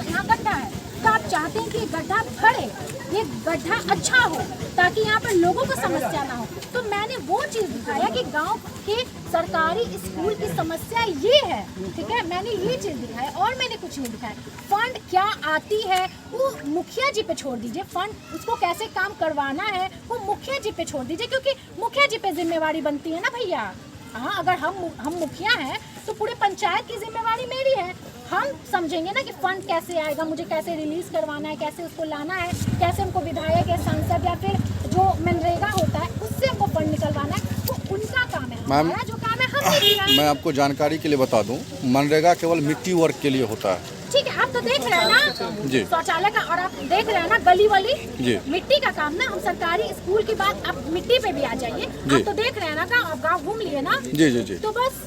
अगर यहाँ गड्ढा है तो आप चाहते हैं कि ये गड्ढा भरे, ये गड्ढा अच्छा हो ताकि यहाँ पर लोगों को समस्या ना हो। तो मैंने वो चीज़ दिखाया कि गांव के सरकारी स्कूल की समस्या ये है, ठीक है, मैंने ये चीज़ दिखाया और मैंने कुछ नहीं दिखाया। फंड क्या आती है वो मुखिया जी पे छोड़ दीजिए, फंड उसको कैसे काम करवाना है वो मुखिया जी पे छोड़ दीजिए, क्योंकि मुखिया जी पे जिम्मेवारी बनती है ना भैया। हाँ, अगर हम मुखिया हैं तो पूरे पंचायत की जिम्मेवारी मेरी है। हम समझेंगे ना कि फंड कैसे आएगा, मुझे कैसे रिलीज करवाना है, कैसे उसको लाना है, कैसे उनको विधायक या सांसद या फिर जो मनरेगा होता है उससे हमको फंड निकलवाना है, वो उनका काम है। हमारा जो काम है हम मैं आपको जानकारी के लिए बता दूं, मनरेगा केवल मिट्टी वर्क के लिए होता है। ठीक है, आप तो देख रहे हैं ना जी शौचालय का, और आप देख रहे हैं ना गली वाली जी मिट्टी का काम ना। हम सरकारी स्कूल की बात, आप मिट्टी पे भी आ जाइए, आप तो देख रहे हैं ना, आप गाँव घूम लिए ना। जी जी जी। तो बस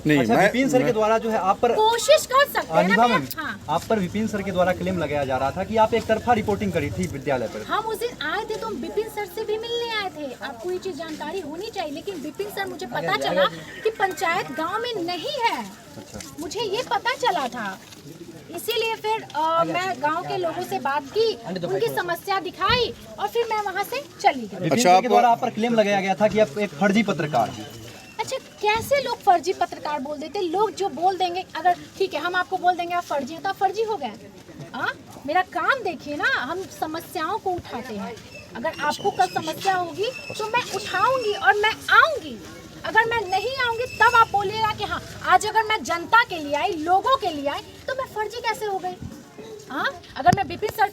नहीं, अच्छा, विपिन सर के द्वारा जो है आप पर कोशिश कर सकते हैं ना। हाँ, आप पर विपिन सर के द्वारा क्लेम लगाया जा रहा था कि आप एक तरफा रिपोर्टिंग करी थी विद्यालय पर। हम उस दिन आए थे तो हम विपिन सर से भी मिलने आए थे, आपको ये चीज जानकारी होनी चाहिए। लेकिन विपिन सर, मुझे पता चला कि पंचायत गांव में नहीं है, मुझे ये पता चला था, इसीलिए फिर मैं गांव के लोगों से बात की, उनकी समस्या दिखाई और फिर मैं वहां से चली गई। विपिन सर के द्वारा आप पर क्लेम लगाया गया था कि आप एक फर्जी पत्रकार हैं। अच्छा, कैसे लोग फर्जी पत्रकार बोल देते? लोग जो बोल देंगे, अगर ठीक है हम आपको बोल देंगे आप फर्जी हैं तो आप फर्जी हो गए। हाँ, मेरा काम देखिए ना, हम समस्याओं को उठाते हैं। अगर आपको कल समस्या होगी तो मैं उठाऊंगी और मैं आऊंगी। अगर मैं नहीं आऊंगी तब आप बोलिएगा कि हाँ, आज अगर मैं जनता के लिए आई, लोगों के लिए आई, तो मैं फर्जी कैसे हो गई? हाँ, अगर मैं विपिन सर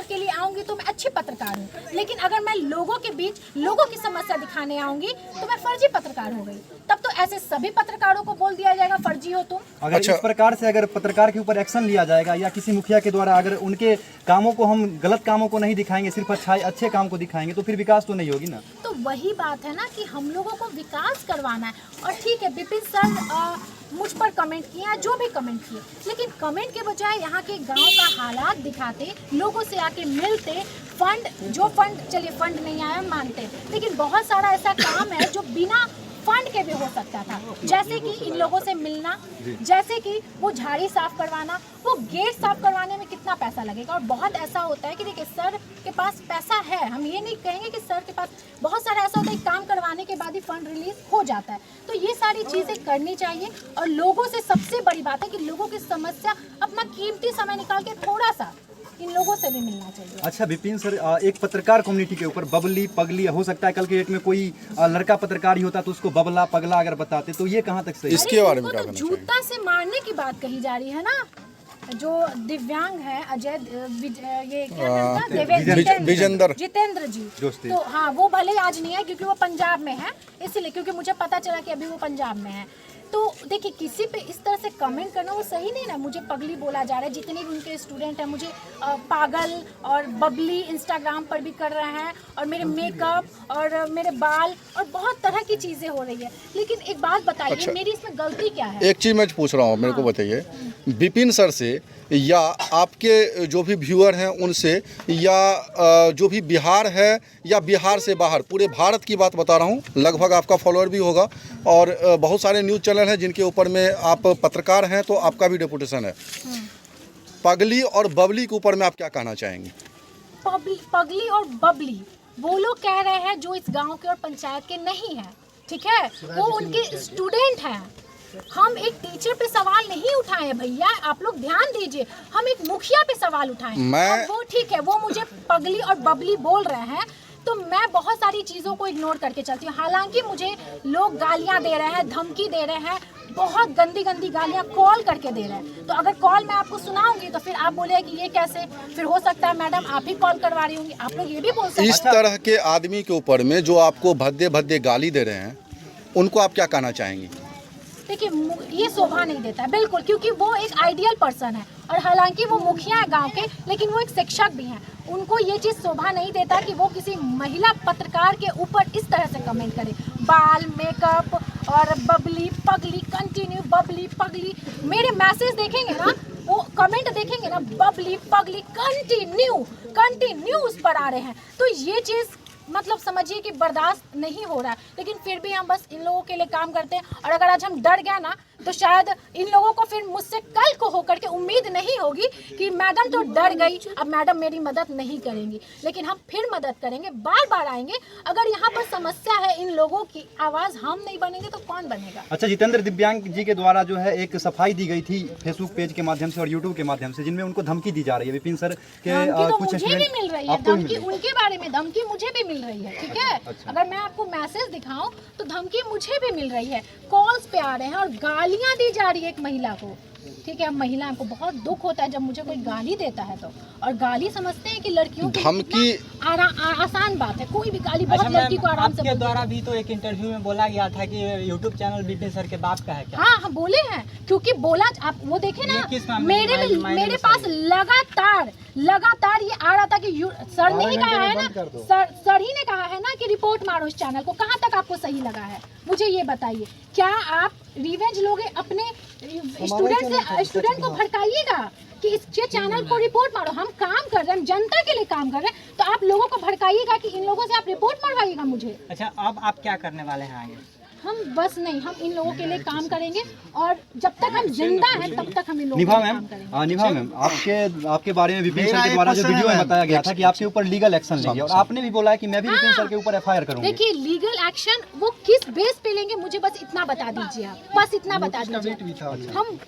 के लिए आऊंगी तो मैं अच्छी पत्रकार हूँ, लेकिन अगर मैं लोगों के बीच लोगों की समस्या दिखाने आऊंगी तो मैं फर्जी पत्रकार हो गई। तब तो ऐसे सभी पत्रकारों को बोल दिया जाएगा फर्जी हो तुम। अगर इस प्रकार से अगर पत्रकार के ऊपर एक्शन लिया जाएगा या किसी मुखिया के द्वारा अगर उनके कामों को, हम गलत कामों को नहीं दिखाएंगे, सिर्फ अच्छे काम को दिखाएंगे, तो फिर विकास तो नहीं होगी ना। तो वही बात है ना कि हम लोगों को विकास करवाना है। और ठीक है, विपिन सर मुझ पर कमेंट किए या जो भी कमेंट किए, लेकिन कमेंट के बजाय यहाँ के गांव का हालात दिखाते, लोगों से आके मिलते। फंड चलिए फंड नहीं आया मानते, लेकिन बहुत सारा ऐसा काम है जो बिना फंड के भी हो सकता था, जैसे कि इन लोगों से मिलना, जैसे कि वो झाड़ी साफ करवाना, वो गेट साफ करवाने में कितना पैसा लगेगा। और बहुत ऐसा होता है कि देखिए सर के पास पैसा है, हम ये नहीं कहेंगे कि सर के पास, बहुत सारा ऐसा होता है काम करवाने के बाद ही फंड रिलीज हो जाता है। तो ये सारी चीज़ें करनी चाहिए और लोगों से सबसे बड़ी बात है कि लोगों की समस्या, अपना कीमती समय निकाल के थोड़ा सा इन लोगों से भी मिलना चाहिए। अच्छा विपिन सर, एक पत्रकार कम्युनिटी के ऊपर बबली पगली, हो सकता है कल के डेट में कोई लड़का पत्रकार ही होता तो उसको बबला पगला अगर बताते, तो ये कहाँ तक सही? इसके बारे में क्या कहना चाहिए? जूता से मारने की बात कही जा रही है ना। जो दिव्यांग है अजय, ये क्या नाम था, जितेंद्र जी, तो हाँ वो भले आज नहीं है क्योंकि वो पंजाब में है, इसलिए, क्योंकि मुझे पता चला कि अभी वो पंजाब में है। तो देखिए, किसी पे इस तरह से कमेंट करना वो सही नहीं ना। मुझे पगली बोला जा रहा है, जितने भी उनके स्टूडेंट हैं मुझे पागल और बबली इंस्टाग्राम पर भी कर रहे हैं, और मेरे मेकअप और मेरे बाल और बहुत तरह की चीज़ें हो रही है। लेकिन एक बात बताइए, अच्छा, मेरी इसमें गलती क्या है? एक चीज़ मैं पूछ रहा हूँ, मेरे को बताइए, विपिन सर से या आपके जो भी व्यूअर हैं उनसे, या जो भी बिहार है या बिहार से बाहर, पूरे भारत की बात बता रहा हूँ, लगभग आपका फॉलोअर भी होगा और बहुत सारे न्यूज़ चैनल हैं जिनके ऊपर में आप पत्रकार हैं, तो आपका भी डेपुटेशन है। पगली और बबली के ऊपर में आप क्या कहना चाहेंगे? पगली और बबली वो लोग कह रहे हैं जो इस गांव के और पंचायत के नहीं है, ठीक है, वो उनके स्टूडेंट हैं। हम एक टीचर पे सवाल नहीं उठाए हैं भैया, आप लोग ध्यान दीजिए, हम एक मुखिया पे सवाल उठाए। वो ठीक है, वो मुझे पगली और बबली बोल रहे हैं, तो मैं बहुत सारी चीज़ों को इग्नोर करके चलती हूँ। हालांकि मुझे लोग गालियाँ दे रहे हैं, धमकी दे रहे हैं, बहुत गंदी गंदी गालियाँ कॉल करके दे रहे हैं। तो अगर कॉल मैं आपको सुनाऊंगी तो फिर आप बोले कि ये कैसे, फिर हो सकता है मैडम आप ही कॉल करवा रही होंगी, आप लोग ये भी बोल सकते हैं। इस तरह के आदमी के ऊपर में जो आपको भद्दे भद्दे गाली दे रहे हैं, उनको आप क्या कहना चाहेंगी? देखिए, ये शोभा नहीं देता है बिल्कुल, क्योंकि वो एक आइडियल पर्सन है, और हालांकि वो मुखिया है गांव के, लेकिन वो एक शिक्षक भी हैं। उनको ये चीज़ शोभा नहीं देता कि वो किसी महिला पत्रकार के ऊपर इस तरह से कमेंट करे, बाल, मेकअप और बबली पगली, कंटिन्यू बबली पगली। मेरे मैसेज देखेंगे ना, वो कमेंट देखेंगे ना, बबली पगली कंटिन्यू उस पर आ रहे हैं। तो ये चीज़ मतलब समझिए कि बर्दाश्त नहीं हो रहा है, लेकिन फिर भी हम बस इन लोगों के लिए काम करते हैं। और अगर आज हम डर गए ना, तो शायद इन लोगों को फिर मुझसे कल को होकर के उम्मीद नहीं होगी कि मैडम तो डर गई, अब मैडम मेरी मदद नहीं करेंगी, लेकिन हम फिर मदद करेंगे, बार बार आएंगे। अगर यहाँ पर समस्या है इन लोगों की, आवाज़ हम नहीं बनेंगे तो कौन बनेगा। अच्छा, जितेंद्र दिव्यांग जी के द्वारा जो है एक सफाई दी गई थी फेसबुक पेज के माध्यम से और यूट्यूब के माध्यम से, जिनमें उनको धमकी दी जा रही है विपिन सर के धमकी तो कुछ मुझे भी मिल रही है, आपको भी मिल धमकी रही है? उनके बारे में, धमकी मुझे भी मिल रही है, ठीक है। अच्छा। अगर मैं आपको मैसेज दिखाऊं तो धमकी मुझे भी मिल रही है, कॉल्स पे आ रहे हैं और गालियां दी जा रही है एक महिला को, ठीक है। अब महिला को बहुत दुख होता है जब मुझे कोई गाली देता है तो, और गाली समझते हैं कि लड़कियों की धमकी आसान बात है, कोई भी गाली बहुत अच्छा लड़की को आराम से आपके बोल द्वारा भी तो एक इंटरव्यू में बोला गया था कि यूट्यूब चैनल विपिन सर के बाप का है क्या? हाँ हाँ बोले हैं, क्योंकि बोला आप वो देखे ना, ये किस मामले में? मेरे पास लगातार ये आ रहा था कि सर ने ही कहा है ना, सर ही ने कहा है ना कि रिपोर्ट मारो इस चैनल को। कहाँ तक आपको सही लगा है मुझे ये बताइए। क्या आप रिवेंज लोगे अपने स्टूडेंट को भड़काइएगा कि इसके चैनल को रिपोर्ट मारो? हम काम कर रहे हैं, हम जनता के लिए काम कर रहे हैं, तो आप लोगों को भड़काइएगा कि इन लोगों से आप रिपोर्ट मरवाइएगा मुझे। अच्छा, अब आप क्या करने वाले हैं आगे? हम बस नहीं, हम इन लोगों के लिए काम करेंगे और जब तक हम जिंदा हैं तब तक हम इन लोगों के निभा लिए मैम, काम करेंगे। निभा मैम, आपके बारे में विपिन सर के द्वारा जो वीडियो में बताया गया था कि आपके ऊपर लीगल एक्शन लेंगे, और आपने भी बोला है कि मैं भी विपिन सर के ऊपर एफआईआर करूंगी। देखिए, लीगल एक्शन वो किस बेस पे लेंगे मुझे बस इतना बता दीजिए आप, बस इतना बता दीजिए।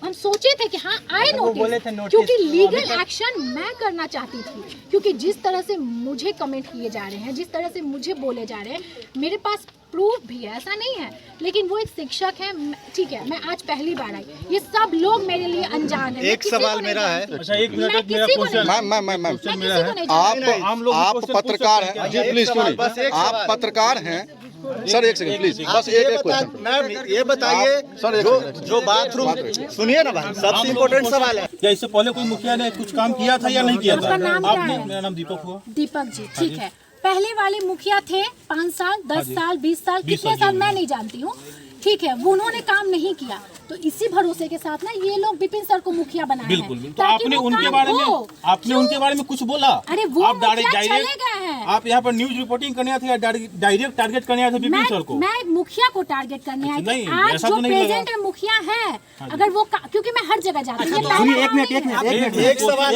हम सोचे थे कि हाँ आए नोटिस, क्योंकि लीगल एक्शन मैं करना चाहती थी, क्योंकि जिस तरह से मुझे कमेंट किए जा रहे हैं, जिस तरह से मुझे बोले जा रहे हैं, मेरे पास प्रूफ भी है, ऐसा नहीं है, लेकिन वो एक शिक्षक है, ठीक है। मैं आज पहली बार आई, ये सब लोग मेरे लिए अनजान है। एक सवाल मेरा है। अच्छा, एक मिनट, एक मेरा क्वेश्चन आप पत्रकार हैं जी, प्लीज क्यों नहीं, आप पत्रकार हैं सर, एक सेकंड प्लीज, बस एक क्वेश्चन मैम ये बताइए सर, जो बाथरूम, सुनिए ना भाई, सबसे इम्पोर्टेंट सवाल है। क्या इससे पहले कोई मुखिया ने कुछ काम किया था या नहीं किया था? आपका नाम क्या है? मेरा नाम दीपक हुआ। दीपक जी, ठीक है। पहले वाले मुखिया थे 5 साल, 10 साल, 20 साल, कितने साल मैं नहीं जानती हूँ, ठीक है। वो उन्होंने काम नहीं किया, तो इसी भरोसे के साथ ना ये लोग विपिन सर को मुखिया बनाए बिल्कुल, हैं, तो आपने उनके बारे में कुछ बोला? अरे वो आप मुखिया चले गए हैं। आप यहाँ पर न्यूज रिपोर्टिंग करने आए थे या डायरेक्ट टारगेट करने आए थे विपिन सर को? मैं मुखिया को टारगेट करने आई नहीं, थी। आज ऐसा जो तो नहीं प्रेजेंट है मुखिया है, अगर वो क्योंकि मैं हर जगह जाती हूँ। एक मिनट एक सवाल